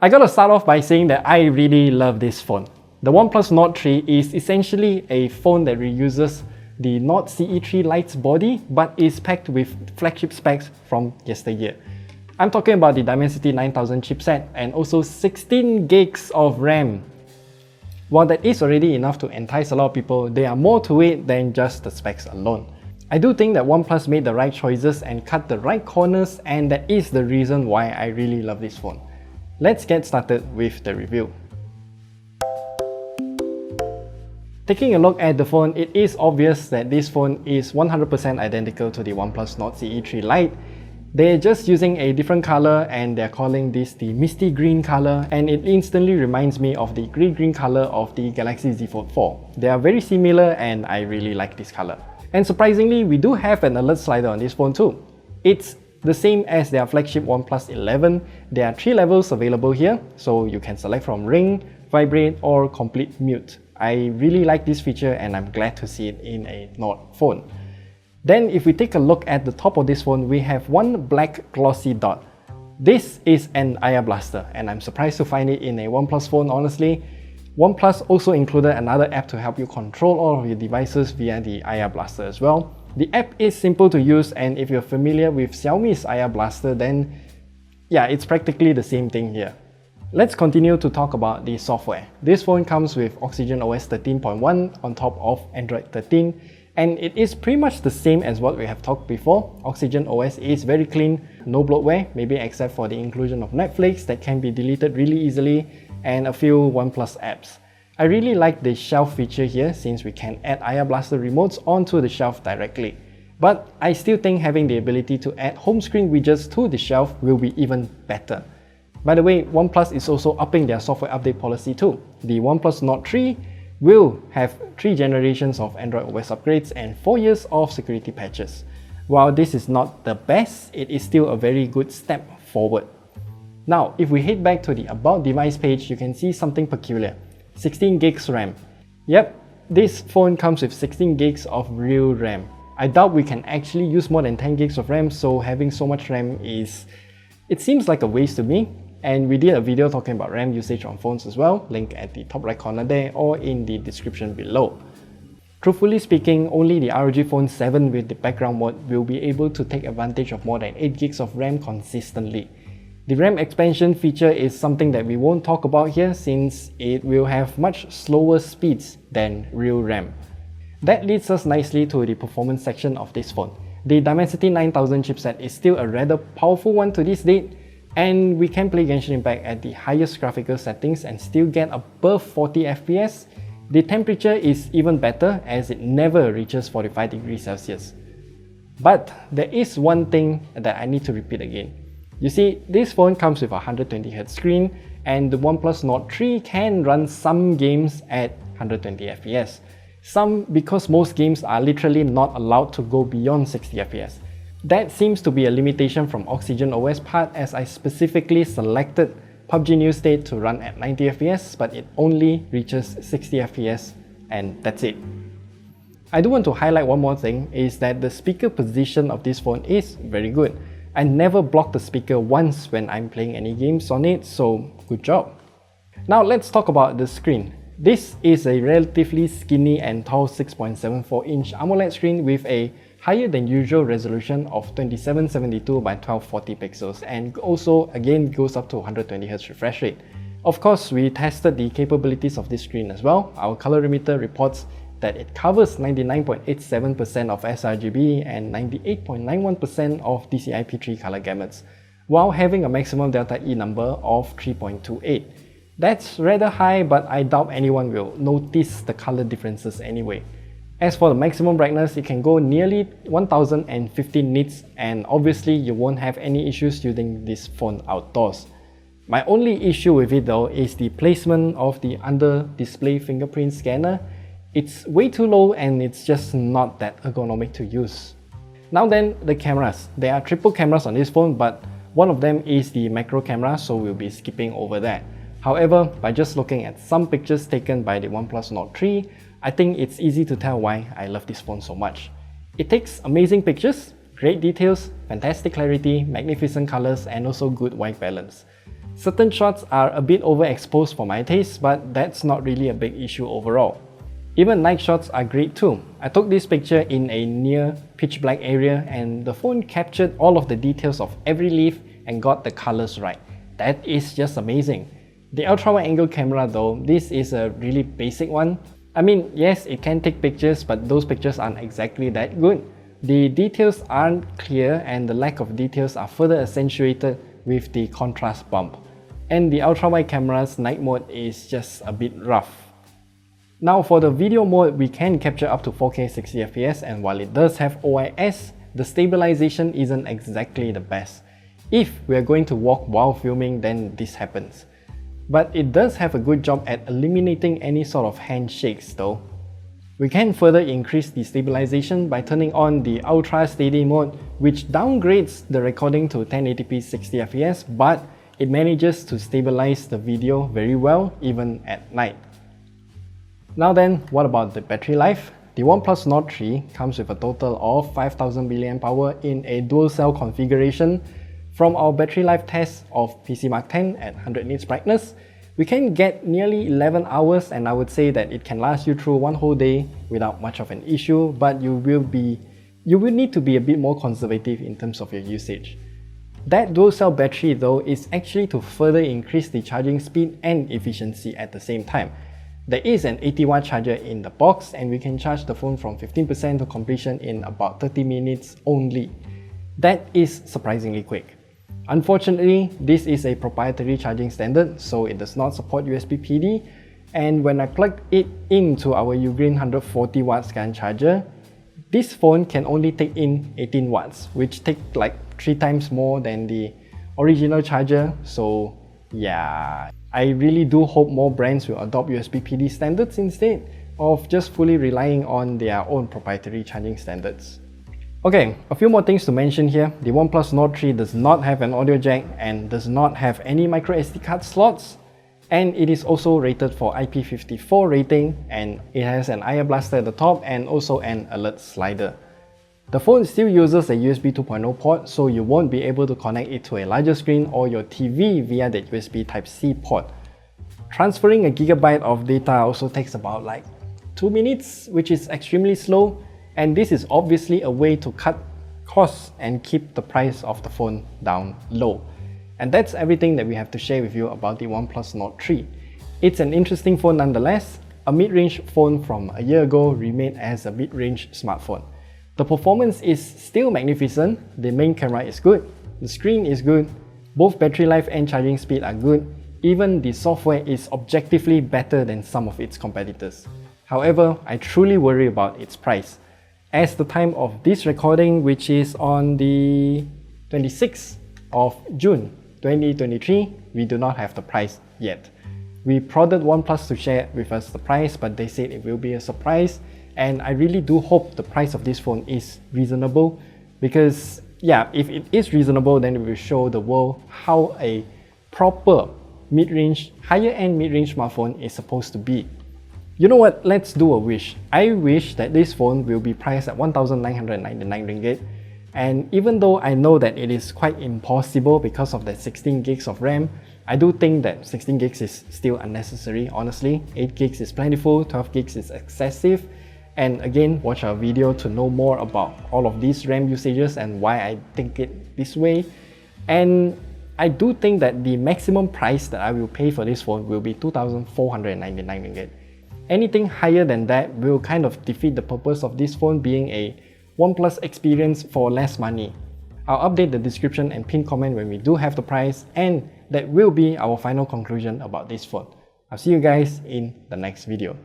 I gotta start off by saying that I really love this phone. The OnePlus Nord 3 is essentially a phone that reuses the Nord CE3 Lite's body but is packed with flagship specs from yesteryear. I'm talking about the Dimensity 9000 chipset and also 16 gigs of RAM. While that is already enough to entice a lot of people, there are more to it than just the specs alone. I do think that OnePlus made the right choices and cut the right corners, and that is the reason why I really love this phone. Let's get started with the review. Taking a look at the phone, it is obvious that this phone is 100% identical to the OnePlus Nord CE3 Lite. They're just using a different color and they're calling this the misty green color, and it instantly reminds me of the green color of the Galaxy Z Fold 4. They are very similar and I really like this color. And surprisingly, we do have an alert slider on this phone too. It's the same as their flagship OnePlus 11. There are 3 levels available here, so you can select from ring, vibrate or complete mute. I really like this feature and I'm glad to see it in a Nord phone. Then if we take a look at the top of this phone, we have one black glossy dot. This is an IR blaster and I'm surprised to find it in a OnePlus phone, honestly. OnePlus also included another app to help you control all of your devices via the IR blaster as well. The app is simple to use, and if you're familiar with Xiaomi's IR blaster, then yeah, it's practically the same thing here. Let's continue to talk about the software. This phone comes with Oxygen OS 13.1 on top of Android 13. And it is pretty much the same as what we have talked before. Oxygen OS is very clean, no bloatware, maybe except for the inclusion of Netflix that can be deleted really easily, and a few OnePlus apps. I really like the shelf feature here since we can add IR Blaster remotes onto the shelf directly. But I still think having the ability to add home screen widgets to the shelf will be even better. By the way, OnePlus is also upping their software update policy too. The OnePlus Nord 3 will have 3 generations of Android OS upgrades and 4 years of security patches. While this is not the best, it is still a very good step forward. Now, if we head back to the About Device page, you can see something peculiar. 16 gigs RAM. Yep, this phone comes with 16 gigs of real RAM. I doubt we can actually use more than 10 gigs of RAM, so having so much RAM it seems like a waste to me. And we did a video talking about RAM usage on phones as well, link at the top right corner there or in the description below. Truthfully speaking, only the ROG Phone 7 with the background mode will be able to take advantage of more than 8 gigs of RAM consistently. The RAM expansion feature is something that we won't talk about here since it will have much slower speeds than real RAM. That leads us nicely to the performance section of this phone. The Dimensity 9000 chipset is still a rather powerful one to this date, and we can play Genshin Impact at the highest graphical settings and still get above 40 FPS. The temperature is even better as it never reaches 45 degrees Celsius. But there is one thing that I need to repeat again. You see, this phone comes with a 120Hz screen, and the OnePlus Nord 3 can run some games at 120 FPS. Some because most games are literally not allowed to go beyond 60 FPS. That seems to be a limitation from Oxygen OS part, as I specifically selected PUBG New State to run at 90 FPS, but it only reaches 60 FPS and that's it. I do want to highlight one more thing, is that the speaker position of this phone is very good. I never blocked the speaker once when I'm playing any games on it, so good job. Now let's talk about the screen. This is a relatively skinny and tall 6.74-inch AMOLED screen with a higher than usual resolution of 2772 by 1240 pixels, and also again goes up to 120Hz refresh rate. Of course, we tested the capabilities of this screen as well. Our colorimeter reports that it covers 99.87% of sRGB and 98.91% of DCI-P3 color gamuts, while having a maximum delta E number of 3.28. That's rather high, but I doubt anyone will notice the color differences anyway. As for the maximum brightness, it can go nearly 1050 nits, and obviously you won't have any issues using this phone outdoors. My only issue with it though is the placement of the under-display fingerprint scanner. It's way too low and it's just not that ergonomic to use. Now then, the cameras. There are triple cameras on this phone, but one of them is the macro camera, so we'll be skipping over that. However, by just looking at some pictures taken by the OnePlus Nord 3, I think it's easy to tell why I love this phone so much. It takes amazing pictures, great details, fantastic clarity, magnificent colors, and also good white balance. Certain shots are a bit overexposed for my taste, but that's not really a big issue overall. Even night shots are great too. I took this picture in a near pitch black area and the phone captured all of the details of every leaf and got the colors right. That is just amazing. The ultra wide angle camera though, this is a really basic one. I mean, yes, it can take pictures, but those pictures aren't exactly that good. The details aren't clear and the lack of details are further accentuated with the contrast bump. And the ultra wide camera's night mode is just a bit rough. Now for the video mode, we can capture up to 4K 60fps, and while it does have OIS, the stabilization isn't exactly the best. If we are going to walk while filming, then this happens. But it does have a good job at eliminating any sort of handshakes though. We can further increase the stabilization by turning on the Ultra Steady mode, which downgrades the recording to 1080p 60fps, but it manages to stabilize the video very well even at night. Now then, what about the battery life? The OnePlus Nord 3 comes with a total of 5000 mAh in a dual cell configuration. From our battery life test of PC Mark 10 at 100 nits brightness, we can get nearly 11 hours, and I would say that it can last you through one whole day without much of an issue, but you will need to be a bit more conservative in terms of your usage. That dual cell battery though is actually to further increase the charging speed and efficiency at the same time. There is an 80W charger in the box and we can charge the phone from 15% to completion in about 30 minutes only. That is surprisingly quick. Unfortunately, this is a proprietary charging standard, so it does not support USB PD, and when I plugged it into our Ugreen 140W SCAN charger, this phone can only take in 18 watts, which takes like 3 times more than the original charger. So yeah, I really do hope more brands will adopt USB PD standards instead of just fully relying on their own proprietary charging standards. Okay, a few more things to mention here. The OnePlus Nord 3 does not have an audio jack and does not have any micro SD card slots, and it is also rated for IP54 rating, and it has an IR blaster at the top and also an alert slider. The phone still uses a USB 2.0 port, so you won't be able to connect it to a larger screen or your TV via the USB Type-C port. Transferring a gigabyte of data also takes about like 2 minutes, which is extremely slow, and this is obviously a way to cut costs and keep the price of the phone down low. And that's everything that we have to share with you about the OnePlus Nord 3. It's an interesting phone nonetheless. A mid-range phone from a year ago remade as a mid-range smartphone. The performance is still magnificent, the main camera is good, the screen is good, both battery life and charging speed are good, even the software is objectively better than some of its competitors. However, I truly worry about its price. As the time of this recording, which is on the 26th of June 2023, we do not have the price yet. We prodded OnePlus to share with us the price, but they said it will be a surprise, and I really do hope the price of this phone is reasonable, because yeah, if it is reasonable, then it will show the world how a proper mid-range, higher-end mid-range smartphone is supposed to be. You know what, let's do a wish. I wish that this phone will be priced at 1,999 ringgit. And even though I know that it is quite impossible because of that 16 gigs of RAM, I do think that 16 gigs is still unnecessary, honestly. 8 gigs is plentiful, 12 gigs is excessive. And again, watch our video to know more about all of these RAM usages and why I think it this way. And I do think that the maximum price that I will pay for this phone will be 2,499 ringgit. Anything higher than that will kind of defeat the purpose of this phone being a OnePlus experience for less money. I'll update the description and pin comment when we do have the price, and that will be our final conclusion about this phone. I'll see you guys in the next video.